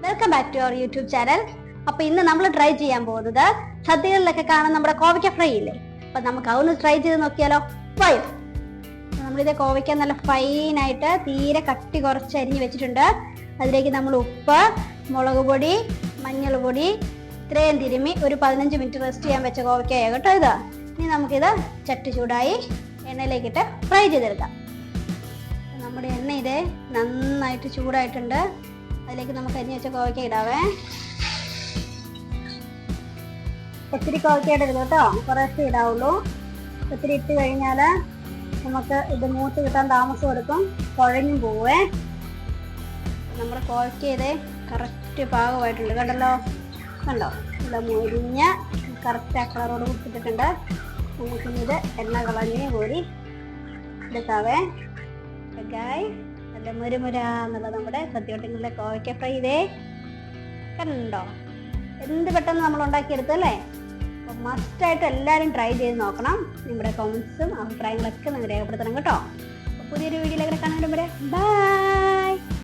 Welcome back to our YouTube channel. അപ്പൊ ഇന്ന് നമ്മൾ ട്രൈ ചെയ്യാൻ പോകുന്നത് സദ്യകളിലൊക്കെ കാണുന്ന നമ്മുടെ കോവയ്ക്ക ഫ്രൈ ഇല്ലേ. അപ്പൊ നമുക്ക് അതൊന്ന് ട്രൈ ചെയ്ത് നോക്കിയാലോ. വയോ. നമ്മളിത് കോവയ്ക്ക നല്ല ഫൈനായിട്ട് തീരെ കട്ടി കുറച്ച് അരിഞ്ഞ് വെച്ചിട്ടുണ്ട്. അതിലേക്ക് നമ്മൾ ഉപ്പ്, മുളക് പൊടി, മഞ്ഞൾ പൊടി ഇത്രയും തിരുമ്മി ഒരു 15 മിനിറ്റ് റെസ്റ്റ് ചെയ്യാൻ വെച്ച കോവയ്ക്കായ കേട്ടോ ഇത്. ഇനി നമുക്കിത് ചട്ടി ചൂടായി എണ്ണയിലേക്കിട്ട് ഫ്രൈ ചെയ്തെടുക്കാം. നമ്മുടെ എണ്ണ ഇത് നന്നായിട്ട് ചൂടായിട്ടുണ്ട്. അതിലേക്ക് നമുക്ക് അരിഞ്ഞ് വെച്ച കോവയ്ക്ക ഇടാവേ. ഒത്തിരി കോവയ്ക്ക ഇടരുത് കേട്ടോ, കുറേശ്ശേ ഇടാവുള്ളൂ. ഒത്തിരി ഇട്ട് കഴിഞ്ഞാൽ നമുക്ക് ഇത് മൂത്ത് കിട്ടാൻ താമസം എടുക്കും, കുഴഞ്ഞും പോവേ. നമ്മുടെ കോവയ്ക്ക ഇത് കറക്റ്റ് പാകമായിട്ടുണ്ട് കണ്ടല്ലോ. കണ്ടോ, ഇവിടെ മുരിഞ്ഞ കറക്റ്റ് ആ കളറോട് കൊടുത്തിട്ടുണ്ട്. നമുക്കിത് എണ്ണ കളഞ്ഞ് കോരി എടുക്കാവേ. നല്ല മുരുമുരാന്നുള്ള നമ്മുടെ സദ്യവട്ടങ്ങളിലെ കോവയ്ക്ക ഫ്രൈ ഇതേ കണ്ടോ, എന്ത് പെട്ടെന്ന് നമ്മൾ ഉണ്ടാക്കിയെടുത്തല്ലേ. അപ്പോൾ മസ്റ്റായിട്ട് എല്ലാവരും ട്രൈ ചെയ്ത് നോക്കണം. നിങ്ങളുടെ കമൻസും അഭിപ്രായങ്ങളൊക്കെ നിങ്ങൾ രേഖപ്പെടുത്തണം കേട്ടോ. പുതിയൊരു വീഡിയോയിലേക്ക് കാണാൻ ബൈ.